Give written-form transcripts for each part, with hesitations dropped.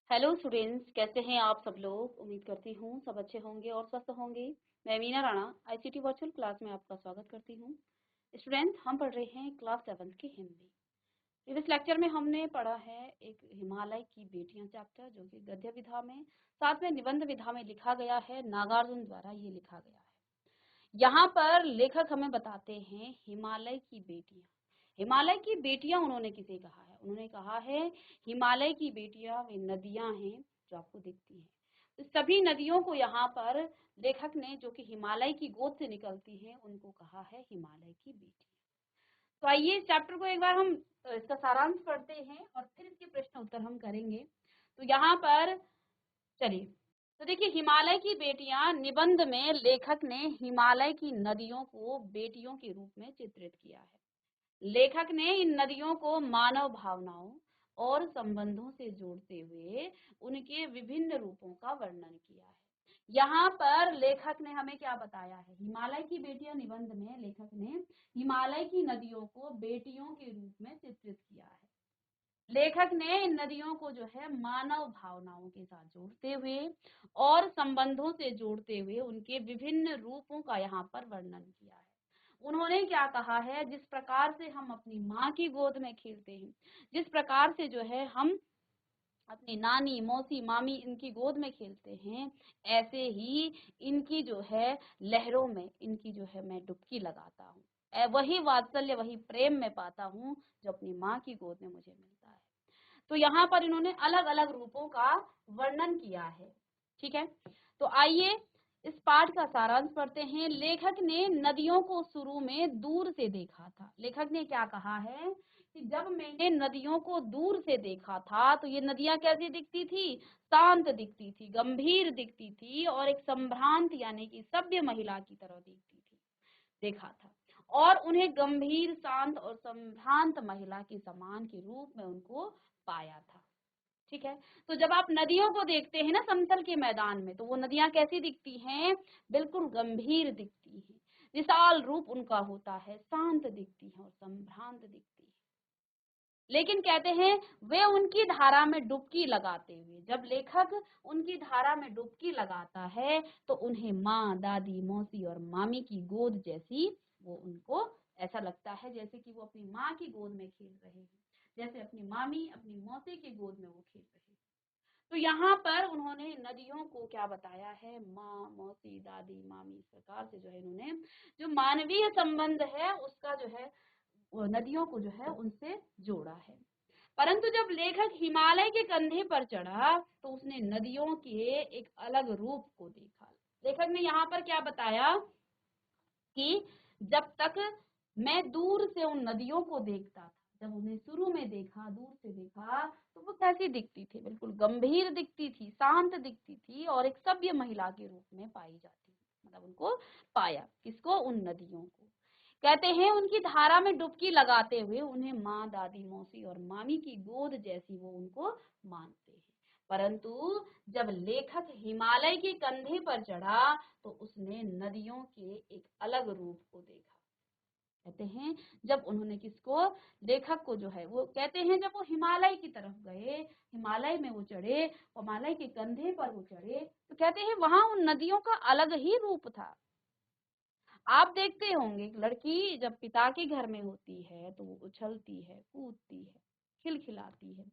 Hello students, कैसे हैं आप सब लोग। उम्मीद करती हूँ सब अच्छे होंगे और स्वस्थ होंगे। मैं Meena Rana ICT virtual class में आपका स्वागत करती हूँ। स्टूडेंट्स, हम पढ़ रहे हैं क्लास 7 की हिंदी। इस लेक्चर में हमने पढ़ा है एक हिमालय की बेटियां चैप्टर, जो कि गद्य विधा में साथ में निबंध विधा में लिखा गया है। नागार्जुन द्वारा ये लिखा गया है। यहाँ पर लेखक हमें बताते हैं हिमालय की बेटियां। हिमालय की बेटियां उन्होंने किसे कहा है? उन्होंने कहा है हिमालय की बेटियां वे नदियां हैं जो आपको दिखती हैं। तो सभी नदियों को यहाँ पर लेखक ने, जो कि हिमालय की गोद से निकलती हैं, उनको कहा है हिमालय की बेटियां। तो आइए इस चैप्टर को एक बार हम इसका सारांश पढ़ते हैं और फिर इसके प्रश्न उत्तर हम करेंगे। तो यहाँ पर चलिए, तो देखिए, हिमालय की बेटियां निबंध में लेखक ने हिमालय की नदियों को बेटियों के रूप में चित्रित किया है। लेखक ने इन नदियों को मानव भावनाओं और संबंधों से जोड़ते हुए उनके विभिन्न रूपों का वर्णन किया है। यहाँ पर लेखक ने हमें क्या बताया है? हिमालय की बेटियां निबंध में लेखक ने हिमालय की नदियों को बेटियों के रूप में चित्रित किया है। लेखक ने इन नदियों को जो है मानव भावनाओं के साथ जोड़ते हुए और संबंधों से जोड़ते हुए उनके विभिन्न रूपों का यहाँ पर वर्णन किया है। उन्होंने क्या कहा है? जिस प्रकार से हम अपनी माँ की गोद में खेलते हैं, जिस प्रकार से जो है हम अपनी नानी, मौसी, मामी इनकी गोद में खेलते हैं, ऐसे ही इनकी जो है लहरों में इनकी जो है मैं डुबकी लगाता हूँ। वही वात्सल्य, वही प्रेम में पाता हूँ जो अपनी माँ की गोद में मुझे मिलता है। तो यहाँ पर इन्होंने अलग अलग रूपों का वर्णन किया है। ठीक है, तो आइए इस पाठ का सारांश पढ़ते हैं। लेखक ने नदियों को शुरू में दूर से देखा था। लेखक ने क्या कहा है कि जब मैंने नदियों को दूर से देखा था तो ये नदियां कैसी दिखती थी? शांत दिखती थी, गंभीर दिखती थी और एक संभ्रांत यानी कि सभ्य महिला की तरह दिखती थी, देखा था। और उन्हें गंभीर, शांत और संभ्रांत महिला के समान के रूप में उनको पाया था। ठीक है, तो जब आप नदियों को देखते हैं ना समतल के मैदान में, तो वो नदियां कैसी दिखती हैं? बिल्कुल गंभीर दिखती हैं, विशाल रूप उनका होता है, शांत दिखती है और संभ्रांत दिखती है। लेकिन कहते हैं वे उनकी धारा में डुबकी लगाते हुए, जब लेखक उनकी धारा में डुबकी लगाता है तो उन्हें माँ, दादी, मौसी और मामी की गोद जैसी वो उनको ऐसा लगता है जैसे कि वो अपनी माँ की गोद में खेल रहे हैं, जैसे अपनी मामी, अपनी मौसी की गोद में वो खेल रहे हैं। तो यहाँ पर उन्होंने नदियों को क्या बताया है? माँ, मौसी, दादी, मामी, इस प्रकार से जो है इन्होंने जो मानवीय संबंध है उसका जो है नदियों को जो है उनसे जोड़ा है। परंतु जब लेखक हिमालय के कंधे पर चढ़ा तो उसने नदियों के एक अलग रूप को देखा। लेखक ने यहाँ पर क्या बताया कि जब तक मैं दूर से उन नदियों को देखता था, जब उन्हें शुरू में देखा, दूर से देखा, तो वो कैसी दिखती थी? बिल्कुल गंभीर दिखती थी, शांत दिखती थी और एक सभ्य महिला के रूप में पाई जाती थी। मतलब उनको पाया, किसको? उन नदियों को। कहते हैं उनकी धारा में डुबकी लगाते हुए उन्हें माँ, दादी, मौसी और मामी की गोद जैसी वो उनको मानते हैं। परंतु जब लेखक हिमालय के कंधे पर चढ़ा तो उसने नदियों के एक अलग रूप को देखा। कहते हैं जब उन्होंने किसको? लेखक को जो है, वो कहते हैं जब वो हिमालय की तरफ गए, हिमालय में वो चढ़े, हिमालय के कंधे पर वो चढ़े, तो कहते हैं वहां उन नदियों का अलग ही रूप था। आप देखते होंगे लड़की जब पिता के घर में होती है तो वो उछलती है, कूदती है, खिलखिलाती है।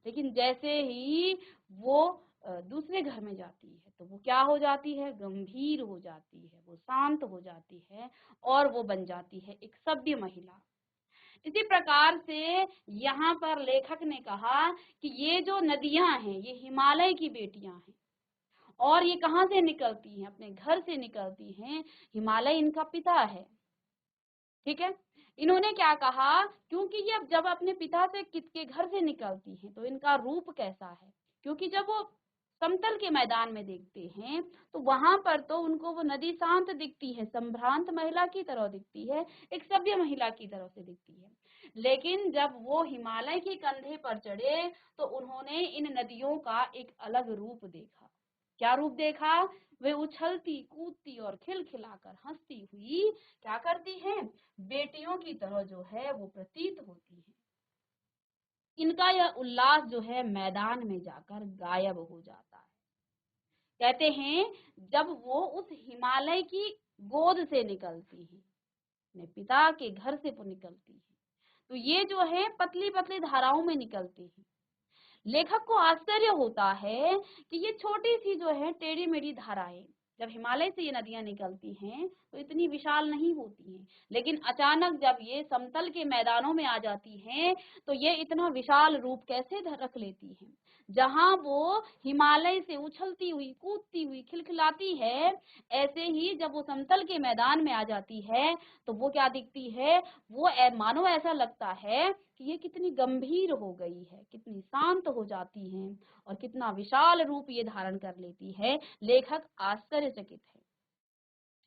लेकिन जैसे ही वो दूसरे घर में जाती है तो वो क्या हो जाती है? गंभीर हो जाती है, वो शांत हो जाती है और वो बन जाती है एक सभ्य महिला। इसी प्रकार से यहाँ पर लेखक ने कहा कि ये जो नदियां हैं ये हिमालय की बेटियां हैं और ये कहाँ से निकलती हैं? अपने घर से निकलती हैं। हिमालय इनका पिता है। ठीक है, इन्होंने क्या कहा? क्योंकि ये जब अपने पिता से के घर से निकलती हैं तो इनका रूप कैसा है? क्योंकि जब वो समतल के मैदान में देखते हैं तो वहां पर तो उनको वो नदी शांत दिखती है, संभ्रांत महिला की तरह दिखती है, एक सभ्य महिला की तरह से दिखती है। लेकिन जब वो हिमालय के कंधे पर चढ़े तो उन्होंने इन नदियों का एक अलग रूप देखा। क्या रूप देखा? वे उछलती, कूदती और खिलखिलाकर हंसती हुई क्या करती हैं? बेटियों की तरह जो है वो प्रतीत होती है। इनका यह उल्लास जो है मैदान में जाकर गायब हो जाता है। कहते हैं जब वो उस हिमालय की गोद से निकलती है, अपने पिता के घर से वो निकलती है, तो ये जो है पतली-पतली धाराओं में निकलती है। लेखक को आश्चर्य होता है कि ये छोटी-सी जो है टेढ़ी-मेढ़ी धाराएँ, जब हिमालय से ये नदियाँ निकलती हैं, तो इतनी विशाल नहीं होती हैं। लेकिन अचानक जब ये समतल के मैदानों में आ जाती हैं, तो ये इतना विशाल रूप कैसे रख लेती हैं। जहाँ वो हिमालय से उछलती हुई, कूदती हुई, खिलखिलाती है, ऐसे ही जब वो समतल के मैदान में आ जाती है, तो वो क्या दिखती है, वो मानो ऐसा लगता है कि ये कितनी गंभीर हो गई है, कितनी शांत हो जाती हैं और कितना विशाल रूप ये धारण कर लेती है। लेखक आश्चर्यचकित है।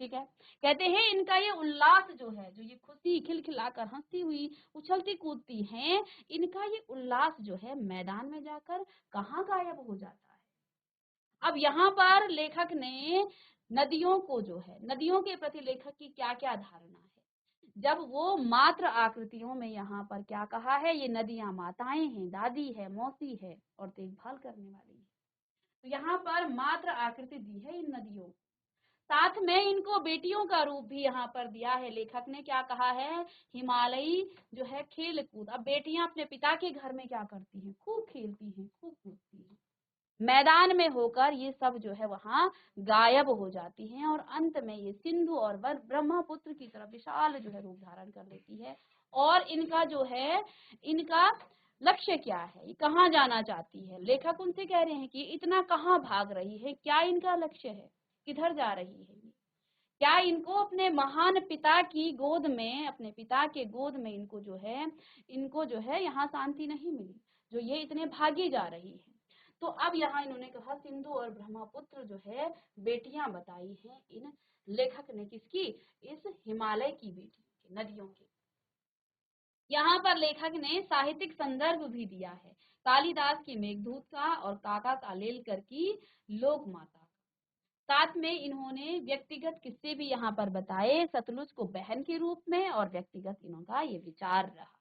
ठीक है, कहते हैं इनका ये उल्लास जो है, जो ये खुशी खिलखिलाकर हंसती हुई उछलती कूदती हैं, इनका ये उल्लास जो है मैदान में जाकर कहाँ गायब हो जाता है। अब यहाँ पर लेखक ने नदियों को जो है, नदियों के प्रति लेखक की क्या क्या धारणा है, जब वो मात्र आकृतियों में यहाँ पर क्या कहा है, ये नदियां माताएं हैं, दादी है, मौसी है और देखभाल करने वाली है। तो यहाँ पर मात्र आकृति दी है इन नदियों, साथ में इनको बेटियों का रूप भी यहाँ पर दिया है। लेखक ने क्या कहा है, हिमालयी जो है खेल कूद। अब बेटियां अपने पिता के घर में क्या करती हैं, खूब खेलती हैं, खूब कूदती हैं, मैदान में होकर ये सब जो है वहां गायब हो जाती हैं और अंत में ये सिंधु और ब्रह्मपुत्र की तरफ विशाल जो है रूप धारण कर लेती है। और इनका जो है, इनका लक्ष्य क्या है, ये कहाँ जाना चाहती है। लेखक उनसे कह रहे हैं कि इतना कहाँ भाग रही है, क्या इनका लक्ष्य है, किधर जा रही है ये, क्या इनको अपने महान पिता की गोद में, अपने पिता के गोद में इनको जो है यहाँ शांति नहीं मिली, जो ये इतने भागी जा रही है। तो अब यहाँ इन्होंने कहा सिंधु और ब्रह्मपुत्र जो है बेटियां बताई हैं इन लेखक ने, किसकी, इस हिमालय की बेटी नदियों की। यहाँ पर लेखक ने साहित्यिक संदर्भ भी दिया है, कालिदास की मेघदूत का और काका कालेलकर की लोक माता। साथ में इन्होंने व्यक्तिगत किस्से भी यहाँ पर बताए, सतलुज को बहन के रूप में, और व्यक्तिगत इनका ये विचार रहा।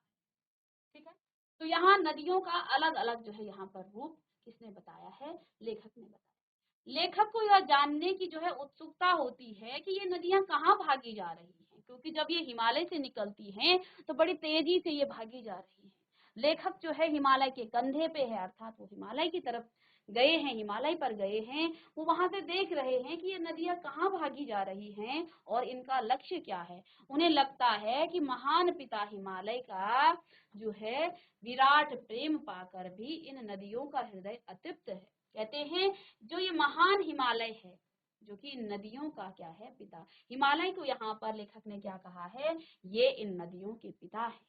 ठीक है, तो यहाँ नदियों का अलग अलग जो है यहाँ पर रूप किसने बताया है, लेखक ने बताया। लेखक को यह जानने की जो है उत्सुकता होती है कि ये नदियां कहाँ भागी जा रही हैं, क्योंकि जब ये हिमालय से निकलती हैं तो बड़ी तेजी से ये भागी जा रही हैं। लेखक जो है हिमालय के कंधे पे है, अर्थात वो हिमालय की तरफ गए हैं, हिमालय पर गए हैं, वो वहां से देख रहे हैं कि ये नदियां कहाँ भागी जा रही हैं और इनका लक्ष्य क्या है। उन्हें लगता है कि महान पिता हिमालय का जो है विराट प्रेम पाकर भी इन नदियों का हृदय अतृप्त है। कहते हैं जो ये महान हिमालय है, जो कि इन नदियों का क्या है, पिता। हिमालय को यहाँ पर लेखक ने क्या कहा है, ये इन नदियों के पिता है।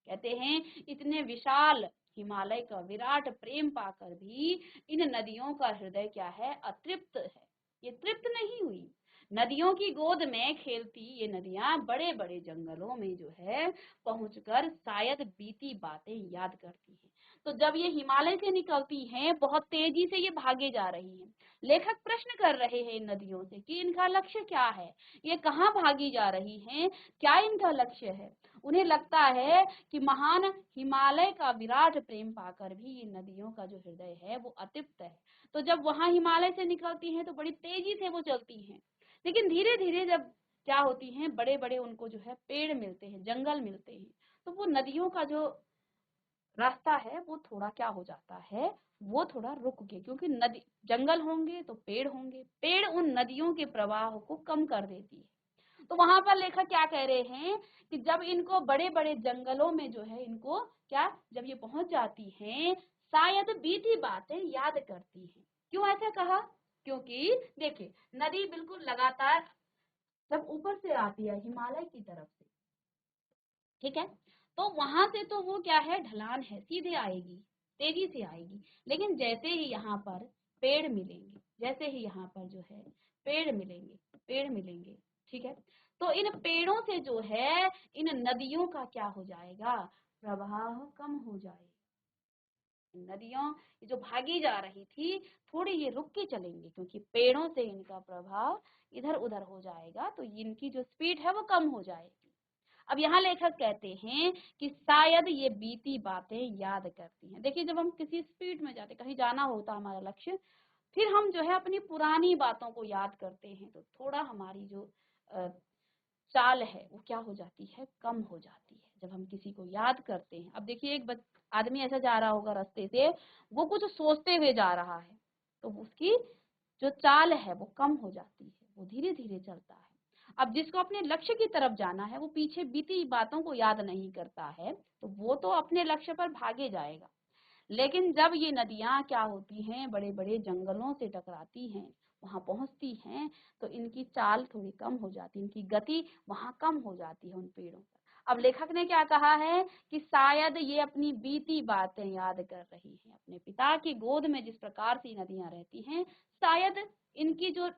कहते हैं इतने विशाल हिमालय का विराट प्रेम पाकर भी इन नदियों का हृदय क्या है, अतृप्त है। ये तृप्त नहीं हुई। नदियों की गोद में खेलती ये नदियां बड़े बड़े जंगलों में जो है पहुंचकर शायद बीती बातें याद करती हैं। तो जब ये हिमालय से निकलती हैं, बहुत तेजी से ये भागे जा रही हैं। लेखक प्रश्न कर रहे हैं इन नदियों से कि इनका लक्ष्य क्या है, ये कहाँ भागी जा रही हैं, क्या इनका लक्ष्य है। उन्हें लगता है कि महान हिमालय का विराट प्रेम पाकर भी ये नदियों का जो हृदय है वो अतृप्त है। तो जब वहां हिमालय से निकलती हैं तो बड़ी तेजी से वो चलती हैं, लेकिन धीरे धीरे जब क्या होती हैं, बड़े बड़े उनको जो है पेड़ मिलते हैं, जंगल मिलते हैं, तो वो नदियों का जो रास्ता है वो थोड़ा क्या हो जाता है, वो थोड़ा रुक के, क्योंकि नदी जंगल होंगे तो पेड़ होंगे, पेड़ उन नदियों के प्रवाह को कम कर देती है। तो वहां पर लेखक क्या कह रहे हैं कि जब इनको बड़े बड़े जंगलों में जो है इनको क्या, जब ये पहुंच जाती हैं, शायद बीती बातें याद करती हैं। क्यों ऐसा कहा, क्योंकि देखिए नदी बिल्कुल लगातार जब ऊपर से आती है हिमालय की तरफ से, ठीक है, तो वहां से तो वो क्या है, ढलान है, सीधे आएगी, तेजी से आएगी। लेकिन जैसे ही यहाँ पर पेड़ मिलेंगे, जैसे ही यहाँ पर जो है पेड़ मिलेंगे, पेड़ मिलेंगे, ठीक है, तो इन पेड़ों से जो है इन नदियों का क्या हो जाएगा, प्रवाह कम हो जाएगा। नदियां ये जो भागी जा रही थी, थोड़ी ये रुक के चलेंगी, क्योंकि पेड़ों से इनका प्रभाव इधर उधर हो जाएगा, तो इनकी जो स्पीड है वो कम हो जाएगी। अब यहाँ लेखक कहते हैं कि शायद ये बीती बातें याद करती हैं। देखिए, जब हम किसी स्पीड में जाते, कहीं जाना होता हमारा लक्ष्य, फिर हम जो है अपनी पुरानी बातों को याद करते हैं, तो थोड़ा हमारी जो चाल है वो क्या हो जाती है, कम हो जाती है जब हम किसी को याद करते हैं। अब देखिए, एक आदमी ऐसा जा रहा होगा रास्ते से, वो कुछ सोचते हुए जा रहा है, तो उसकी जो चाल है वो कम हो जाती है, वो धीरे धीरे चलता है। अब जिसको अपने लक्ष्य की तरफ जाना है, वो पीछे बीती बातों को याद नहीं करता है, तो वो तो अपने लक्ष्य पर भागे जाएगा। लेकिन जब ये नदियां क्या होती हैं, बड़े बड़े जंगलों से टकराती हैं, वहां पहुंचती हैं, तो इनकी चाल थोड़ी कम हो जाती है, इनकी गति वहां कम हो जाती है उन पेड़ों पर। अब लेखक ने क्या कहा है कि शायद ये अपनी बीती बातें याद कर रही हैं, अपने पिता की गोद में जिस प्रकार से नदियां रहती हैं, शायद इनकी जो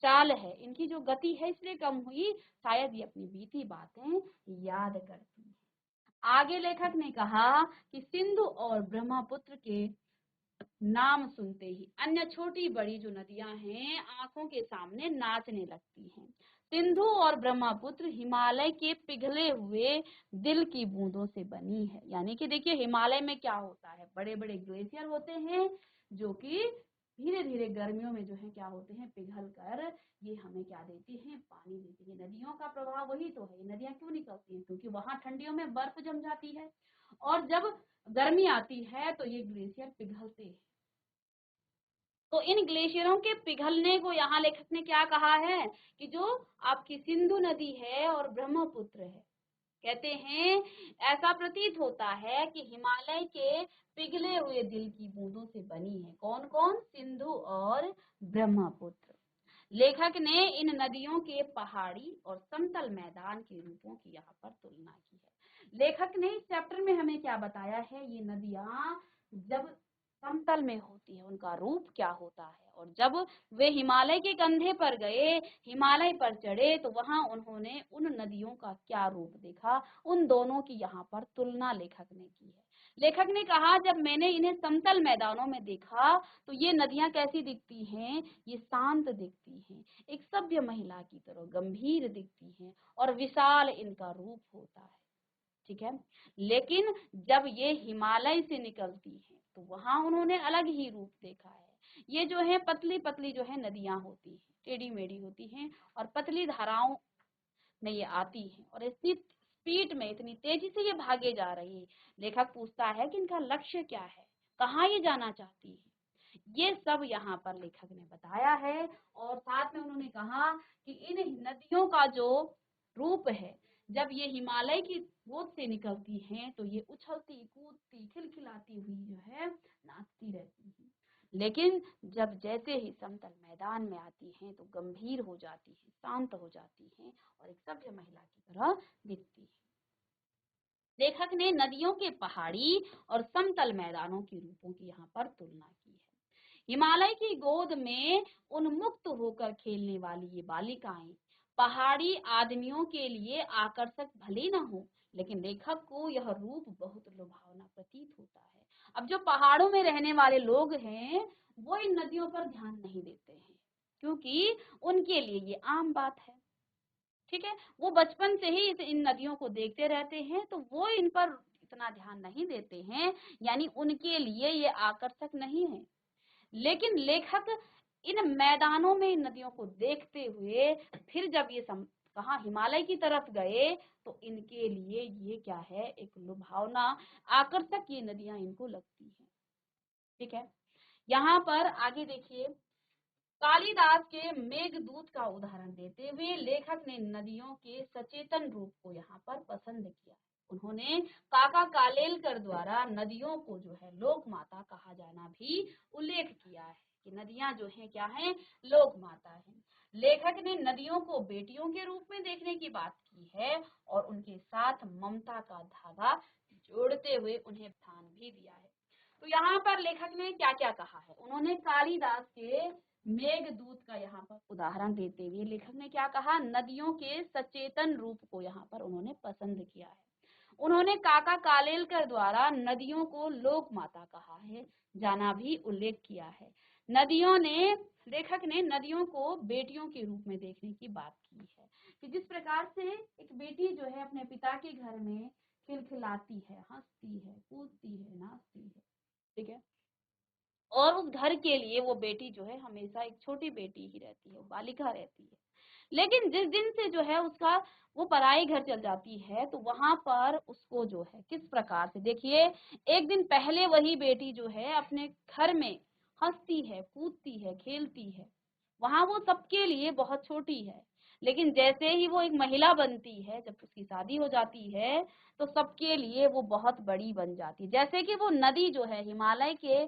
चाल है, इनकी जो गति है, इसलिए कम हुई, शायद ये अपनी बीती बातें याद करती हैं। आगे लेखक ने कहा कि सिंधु और ब्रह्मपुत्र के नाम सुनते ही अन्य छोटी बड़ी जो नदियां हैं, आंखों के सामने नाचने लगती हैं। सिंधु और ब्रह्मपुत्र हिमालय के पिघले हुए दिल की बूंदों से बनी है। यानी कि देखिए, हिमालय में क्या होता है, बड़े बड़े ग्लेशियर होते हैं, जो कि धीरे धीरे गर्मियों में जो है क्या होते हैं, पिघल कर ये हमें क्या देती हैं, पानी देती है। नदियों का प्रभाव वही तो है। ये नदियां क्यों निकलती हैं? क्योंकि वहां ठंडियों में बर्फ जम जाती है, और जब गर्मी आती है तो ये ग्लेशियर पिघलते हैं। तो इन ग्लेशियरों के पिघलने को यहाँ लेखक ने क्या कहा है कि जो आपकी सिंधु नदी है और ब्रह्मपुत्र है, कहते हैं ऐसा प्रतीत होता है कि हिमालय के पिघले हुए दिल की बूंदों से बनी है। कौन कौन? सिंधु और ब्रह्मपुत्र। लेखक ने इन नदियों के पहाड़ी और समतल मैदान के रूपों की यहाँ पर तुलना की है। लेखक ने इस चैप्टर में हमें क्या बताया है, ये नदियां जब समतल में होती है उनका रूप क्या होता है, और जब वे हिमालय के कंधे पर गए, हिमालय पर चढ़े, तो वहां उन्होंने उन नदियों का क्या रूप देखा, उन दोनों की यहाँ पर तुलना लेखक ने की है। लेखक ने कहा, जब मैंने इन्हें समतल मैदानों में देखा, तो ये नदियां कैसी दिखती हैं, ये शांत दिखती हैं, एक सभ्य महिला की तरह गंभीर दिखती हैं, और विशाल इनका रूप होता है। ठीक है। लेकिन जब ये हिमालय से निकलती हैं, तो वहां उन्होंने अलग ही रूप देखा है। ये जो है पतली पतली जो है नदियां होती हैं, टेढ़ी मेढ़ी होती हैं, और पतली धाराओं में ये आती हैं, और इतनी स्पीड में, इतनी तेजी से ये भागे जा रही है। लेखक पूछता है कि इनका लक्ष्य क्या है, कहाँ ये जाना चाहती है। ये सब यहाँ पर लेखक ने बताया है, और साथ में उन्होंने कहा कि इन नदियों का जो रूप है, जब ये हिमालय की गोद से निकलती हैं, तो ये उछलती कूदती खिलखिलाती हुई जो है नाचती रहती हैं। लेकिन जब जैसे ही समतल मैदान में आती हैं, तो गंभीर हो जाती हैं, शांत हो जाती हैं, और एक सभ्य महिला की तरह दिखती है। लेखक ने नदियों के पहाड़ी और समतल मैदानों के रूपों की यहाँ पर तुलना की है। हिमालय की गोद में उन्मुक्त होकर खेलने वाली ये बालिकाएं पहाड़ी आदमियों के लिए आकर्षक भले न हो, लेकिन लेखक को यह रूप बहुत लुभावना प्रतीत होता है। अब जो पहाड़ों में रहने वाले लोग हैं, वो इन नदियों पर ध्यान नहीं देते हैं, क्योंकि उनके लिए ये आम बात है। ठीक है, वो बचपन से ही इन नदियों को देखते रहते हैं, तो वो इन पर इतना ध्यान नहीं देते हैं, यानी उनके लिए ये आकर्षक नहीं है। लेकिन लेखक इन मैदानों में इन नदियों को देखते हुए फिर जब ये कहा हिमालय की तरफ गए, तो इनके लिए ये क्या है, एक लुभावना आकर्षक ये नदियां इनको लगती हैं। ठीक है। यहाँ पर आगे देखिए, कालिदास के मेघदूत का उदाहरण देते हुए लेखक ने नदियों के सचेतन रूप को यहाँ पर पसंद किया। उन्होंने काका कालेलकर द्वारा नदियों को जो है लोक माता कहा जाना भी उल्लेख किया है, कि नदियां जो हैं क्या हैं, लोक माता है। लेखक ने नदियों को बेटियों के रूप में देखने की बात की है, और उनके साथ ममता का धागा जोड़ते हुए उन्हें स्थान भी दिया है। तो यहाँ पर लेखक ने क्या क्या कहा है, उन्होंने कालिदास के मेघदूत का यहाँ पर उदाहरण देते हुए लेखक ने क्या कहा, नदियों के सचेतन रूप को यहाँ पर उन्होंने पसंद किया है। उन्होंने काका कालेलकर द्वारा नदियों को लोक माता कहा है जाना भी उल्लेख किया है। लेखक ने नदियों को बेटियों के रूप में देखने की बात की है। कि जिस प्रकार से एक बेटी जो है अपने पिता के घर में खिलखिलाती है, हंसती है, कूदती है, नाचती है, ठीक है, और उस घर के लिए वो बेटी जो है हमेशा एक छोटी बेटी ही रहती है, बालिका रहती है। लेकिन जिस दिन से जो है उसका वो पराई घर चल जाती है, तो वहां पर उसको जो है किस प्रकार से देखिए, एक दिन पहले वही बेटी जो है अपने घर में हंसती है, कूदती है, खेलती है, वहां वो सबके लिए बहुत छोटी है। लेकिन जैसे ही वो एक महिला बनती है, जब उसकी शादी हो जाती है, तो सबके लिए वो बहुत बड़ी बन जाती है। जैसे कि वो नदी जो है हिमालय के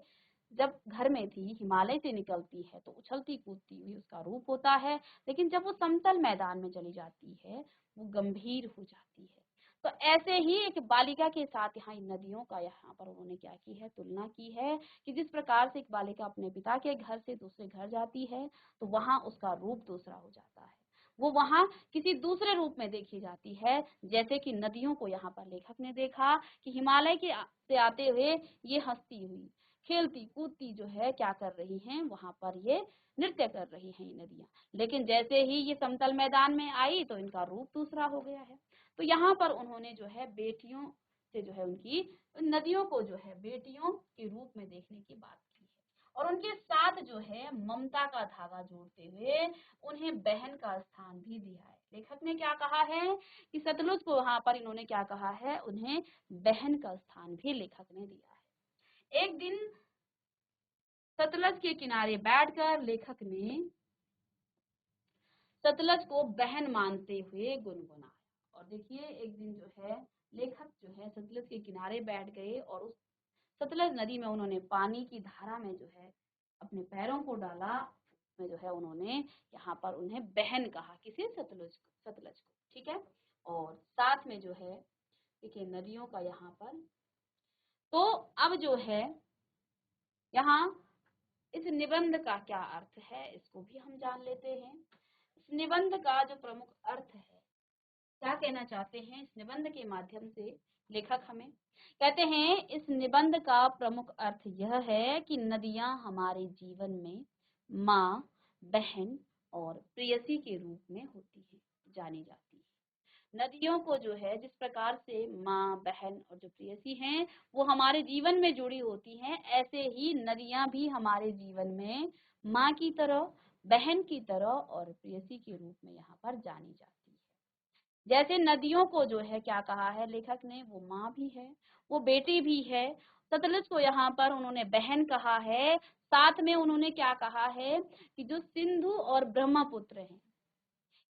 जब घर में थी, हिमालय से निकलती है तो उछलती कूदती हुई उसका रूप होता है, लेकिन जब वो समतल मैदान में चली जाती है, वो गंभीर हो जाती है। तो ऐसे ही एक बालिका के साथ यहाँ इन नदियों का यहाँ पर उन्होंने क्या की है, तुलना की है कि जिस प्रकार से एक बालिका अपने पिता के घर से दूसरे घर जाती है, तो वहां उसका रूप दूसरा हो जाता है, वो वहां किसी दूसरे रूप में देखी जाती है। जैसे कि नदियों को यहाँ पर लेखक ने देखा कि हिमालय के से आते हुए ये हंसती हुई, खेलती कूदती जो है क्या कर रही हैं, वहां पर ये नृत्य कर रही हैं ये नदियां। लेकिन जैसे ही ये समतल मैदान में आई तो इनका रूप दूसरा हो गया है। तो यहाँ पर उन्होंने जो है बेटियों से जो है उनकी नदियों को जो है बेटियों के रूप में देखने की बात की है, और उनके साथ जो है ममता का धागा जोड़ते हुए उन्हें बहन का स्थान भी दिया है। लेखक ने क्या कहा है कि सतलुज को वहां पर इन्होंने क्या कहा है, उन्हें बहन का स्थान भी लेखक ने दिया है। एक दिन सतलज के किनारे बैठकर लेखक ने सतलज को बहन मानते हुए गुनगुनाया। और देखिए एक दिन जो है लेखक जो है सतलज के किनारे बैठ गए और उस सतलज नदी में उन्होंने पानी की धारा में जो है अपने पैरों को डाला, में जो है उन्होंने यहाँ पर उन्हें बहन कहा, किसी सतलज को, ठीक है। और साथ में जो है देखिए नदियों का यहाँ पर, तो अब जो है यहाँ इस निबंध का क्या अर्थ है, इसको भी हम जान लेते हैं। इस निबंध का जो प्रमुख अर्थ है, क्या कहना चाहते हैं इस निबंध के माध्यम से लेखक हमें, कहते हैं इस निबंध का प्रमुख अर्थ यह है कि नदियां हमारे जीवन में माँ, बहन और प्रेयसी के रूप में होती है, जानी जाती है। नदियों को जो है जिस प्रकार से माँ, बहन और जो प्रेयसी हैं वो हमारे जीवन में जुड़ी होती हैं, ऐसे ही नदियां भी हमारे जीवन में माँ की तरह, बहन की तरह और प्रेयसी के रूप में यहाँ पर जानी जाती है। जैसे नदियों को जो है क्या कहा है लेखक ने, वो माँ भी है, वो बेटी भी है। सतलज को यहाँ पर उन्होंने बहन कहा है, साथ में उन्होंने क्या कहा है कि जो सिंधु और ब्रह्मपुत्र हैं,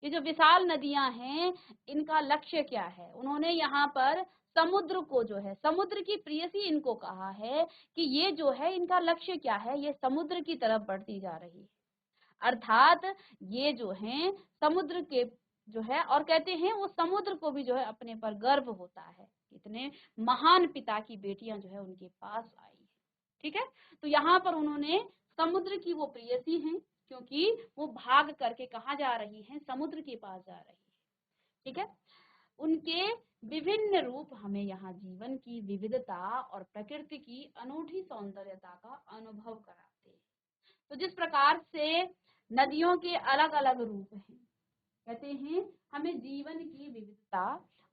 ये जो विशाल नदियां हैं, इनका लक्ष्य क्या है, उन्होंने यहाँ पर समुद्र को जो है समुद्र की प्रेयसी इनको कहा है कि ये जो है इनका लक्ष्य क्या है, ये समुद्र की तरफ बढ़ती जा रही है। अर्थात ये जो हैं समुद्र के जो है, और कहते हैं वो समुद्र को भी जो है अपने पर गर्व होता है, इतने महान पिता की बेटियां जो है उनके पास आई है, ठीक है। तो यहाँ पर उन्होंने समुद्र की वो प्रेयसी हैं, क्योंकि वो भाग करके कहाँ जा रही हैं, समुद्र के पास जा रही है, ठीक है। उनके विभिन्न रूप हमें यहाँ जीवन की विविधता और प्रकृति की अनूठी सौंदर्यता का अनुभव कराते हैं। तो जिस प्रकार से नदियों के अलग अलग रूप हैं, कहते हैं हमें जीवन की विविधता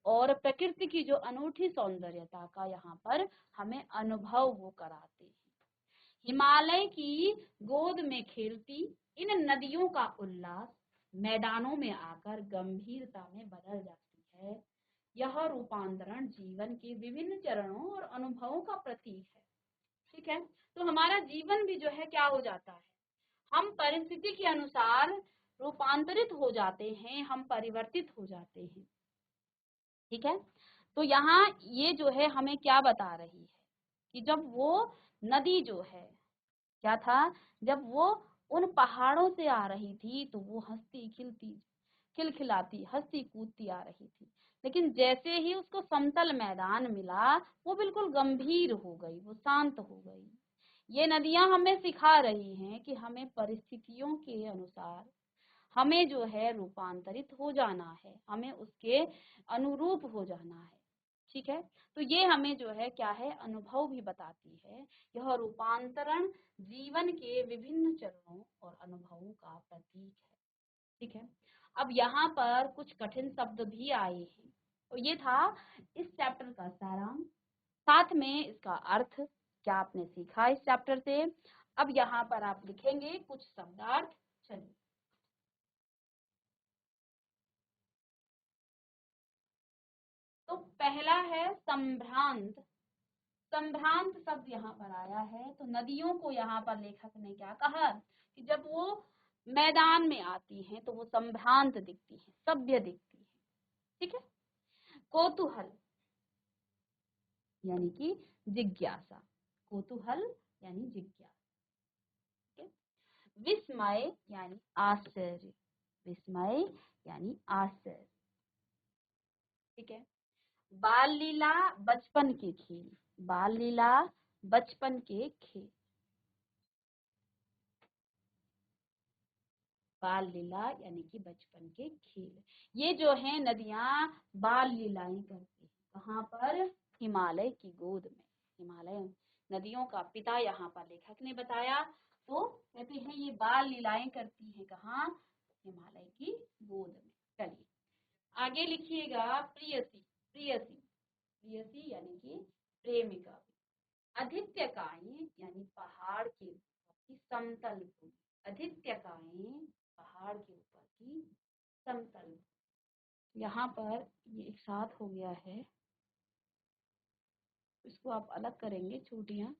और प्रकृति की जो अनूठी सौंदर्यता का यहाँ पर हमें अनुभव वो कराते हैं। हिमालय की गोद में खेलती इन नदियों का उल्लास मैदानों में आकर गंभीरता में बदल जाती है। यह रूपांतरण जीवन के विभिन्न चरणों और अनुभवों का प्रतीक है, ठीक है। तो हमारा जीवन भी जो है क्या हो जाता है, हम परिस्थिति के अनुसार रूपांतरित हो जाते हैं, हम परिवर्तित हो जाते हैं, ठीक है। तो यहाँ ये जो है हमें क्या बता रही है कि जब वो नदी जो है क्या था, जब वो उन पहाड़ों से आ रही थी तो वो हंसती खिलती खिलखिलाती हंसती कूदती आ रही थी, लेकिन जैसे ही उसको समतल मैदान मिला वो बिल्कुल गंभीर हो गई, वो शांत हो गई। ये नदियां हमें सिखा रही हैं कि हमें परिस्थितियों के अनुसार हमें जो है रूपांतरित हो जाना है, हमें उसके अनुरूप हो जाना है, ठीक है। तो ये हमें जो है क्या है, अनुभव भी बताती है। यह रूपांतरण जीवन के विभिन्न चरणों और अनुभवों का प्रतीक है। ठीक है। अब यहाँ पर कुछ कठिन शब्द भी आए हैं, तो ये था इस चैप्टर का सारांश, साथ में इसका अर्थ, क्या आपने सीखा इस चैप्टर से। अब यहाँ पर आप लिखेंगे कुछ शब्दार्थ। चलिए, तो पहला है संभ्रांत। संभ्रांत शब्द यहाँ पर आया है, तो नदियों को यहाँ पर लेखक ने क्या कहा कि जब वो मैदान में आती हैं तो वो संभ्रांत दिखती हैं, सभ्य दिखती है। ठीक है। कौतूहल यानी कि जिज्ञासा, कौतूहल यानी जिज्ञासा। ठीक है। विस्मय यानी आश्चर्य, विस्मय यानी आश्चर्य। ठीक है। बाल लीला बचपन के खेल, बाल लीला बचपन के खेल, बाल लीला यानी कि बचपन के खेल। ये जो है नदियां बाल लीलाएं करती हैं, कहाँ पर? हिमालय की गोद में। हिमालय नदियों का पिता यहाँ पर लेखक ने बताया, तो कहते हैं ये बाल लीलाएं करती हैं कहाँ? हिमालय की गोद में। चलिए आगे लिखिएगा, प्रियसी। प्रियसी, प्रियसी यानी कि प्रेमिका। आदित्यकाएं यानी पहाड़ के ऊपर की समतल भूमि, आदित्यकाएं पहाड़ के ऊपर की समतल भूमि। यहाँ पर ये एक साथ हो गया है, इसको आप अलग करेंगे चोटियां।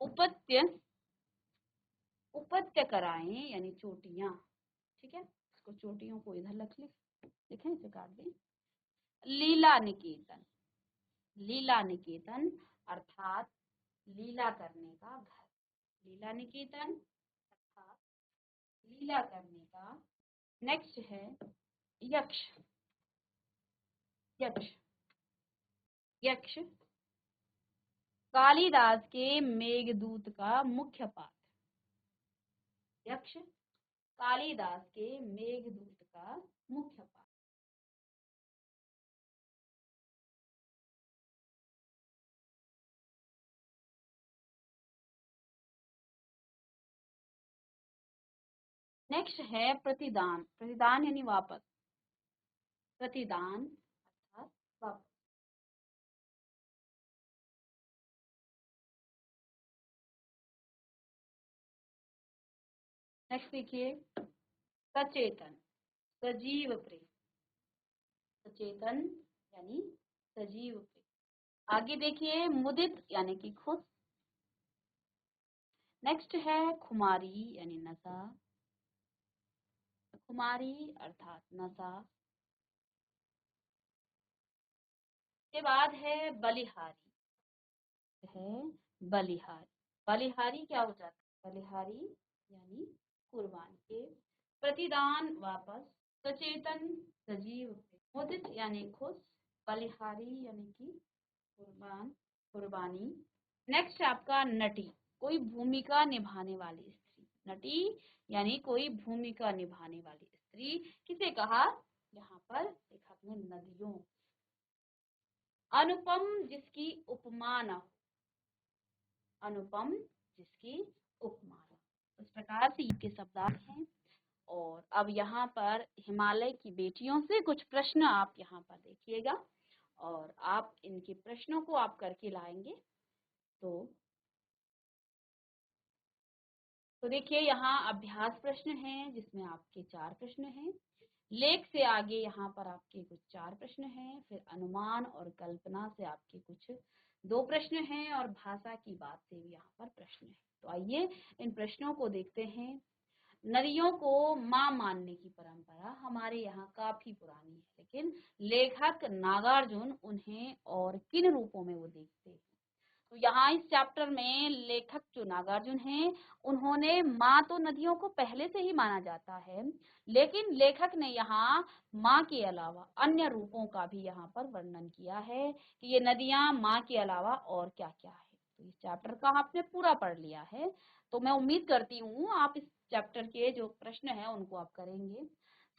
उपत्य, उपत्य कराएं यानी चोटियां। ठीक है, इसको चोटियों को इधर लिखें, इसे काट दें। लीला निकेतन, लीला निकेतन अर्थात लीला करने का घर, लीला निकेतन अर्थात लीला करने का। नेक्स्ट है यक्ष। यक्ष, यक्ष कालिदास के मेघदूत का मुख्य पात्र। यक्ष कालिदास के मेघदूत का मुख्य पात्र। नेक्स्ट है प्रतिदान। प्रतिदान यानी वापस, प्रतिदान अर्थात वापस। नेक्स्ट देखिए, सचेतन, सजीव प्रेम। सचेतन यानी सजीव प्रेम। आगे देखिए, मुदित यानी कि खुश। नेक्स्ट है खुमारी यानी नशा, खुमारी अर्थात नशा। के बाद है बलिहारी, है बलिहारी। बलिहारी क्या हो जाता है? बलिहारी यानी कुर्बान के। प्रतिदान वापस, सचेतन सजीव, मुदित यानी खुश, बलिहारी यानी कि कुर्बान, कुर्बानी। नेक्स्ट आपका नटी, कोई भूमिका निभाने वाली स्त्री। नटी यानी कोई भूमिका निभाने वाली स्त्री। किसे कहा? यहाँ पर लेखक ने नदियों। अनुपम जिसकी उपमा न हो, अनुपम जिसकी उपमा न हो। इस प्रकार से ये शब्दार्थ हैं। और अब यहाँ पर हिमालय की बेटियों से कुछ प्रश्न आप यहाँ पर देखिएगा, और आप इनके प्रश्नों को आप करके लाएंगे। तो देखिए, यहाँ अभ्यास प्रश्न हैं जिसमें आपके 4 प्रश्न हैं। लेख से आगे यहाँ पर आपके कुछ 4 प्रश्न हैं, फिर अनुमान और कल्पना से आपके कुछ 2 प्रश्न हैं, और भाषा की बात से भी यहाँ पर प्रश्न है। तो आइए इन प्रश्नों को देखते हैं। नदियों को माँ मानने की परंपरा हमारे यहाँ काफी पुरानी है, लेकिन लेखक नागार्जुन उन्हें और किन रूपों में वो देखते हैं। तो यहाँ इस चैप्टर में लेखक जो नागार्जुन हैं, उन्होंने माँ तो नदियों को पहले से ही माना जाता है, लेकिन लेखक ने यहाँ माँ के अलावा अन्य रूपों का भी यहाँ पर वर्णन किया है कि ये नदियाँ माँ के अलावा और क्या क्या है। तो इस चैप्टर का आपने पूरा पढ़ लिया है, तो मैं उम्मीद करती हूँ आप इस चैप्टर के जो प्रश्न है उनको आप करेंगे।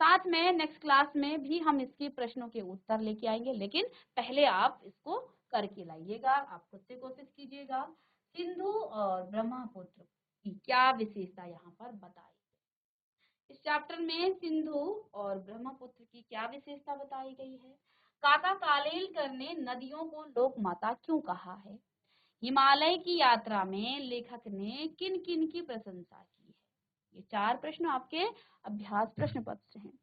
साथ में नेक्स्ट क्लास में भी हम इसके प्रश्नों के उत्तर लेके आएंगे, लेकिन पहले आप इसको करके लाइएगा। आप खुद से कोशिश कीजिएगा। सिंधु और ब्रह्मपुत्र की क्या विशेषता यहाँ पर बताई। इस चैप्टर में सिंधु और ब्रह्मपुत्र की क्या विशेषता बताई गई है। काका कालेलकर ने नदियों को लोक माता क्यों कहा है। हिमालय की यात्रा में लेखक ने किन किन की प्रशंसा की है। ये 4 प्रश्न आपके अभ्यास प्रश्न पत्र से हैं।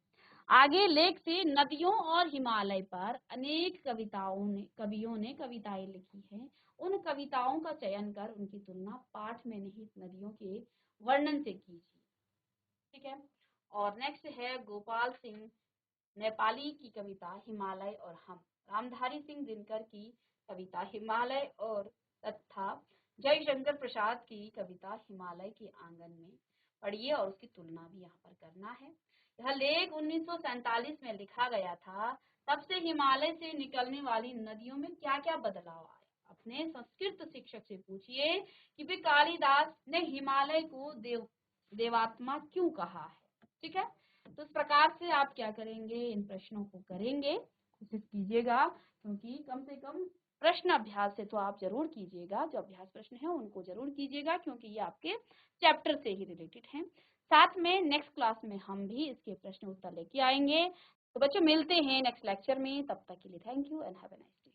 आगे लेख से नदियों और हिमालय पर अनेक कवियों ने कविताएं लिखी हैं। उन कविताओं का चयन कर उनकी तुलना पाठ में निहित नदियों के वर्णन से कीजिए। ठीक है। और नेक्स्ट है गोपाल सिंह नेपाली की कविता हिमालय और हम, रामधारी सिंह दिनकर की कविता हिमालय और तथा जयशंकर प्रसाद की कविता हिमालय के आंगन में पढ़िए और उसकी तुलना भी यहाँ पर करना है। यह लेख 1947 में लिखा गया था। तब से हिमालय से निकलने वाली नदियों में क्या क्या बदलाव आए। अपने संस्कृत शिक्षक से पूछिए कि वे कालिदास ने हिमालय को देवात्मा क्यों कहा है। ठीक है। तो इस प्रकार से आप क्या करेंगे, इन प्रश्नों को करेंगे, कोशिश कीजिएगा, क्योंकि कम से कम प्रश्न अभ्यास से तो आप जरूर कीजिएगा। जो अभ्यास प्रश्न है उनको जरूर कीजिएगा, क्योंकि ये आपके चैप्टर से ही रिलेटेड हैं। साथ में नेक्स्ट क्लास में हम भी इसके प्रश्न उत्तर लेके आएंगे। तो बच्चों मिलते हैं नेक्स्ट लेक्चर में। तब तक के लिए thank you and have a nice day.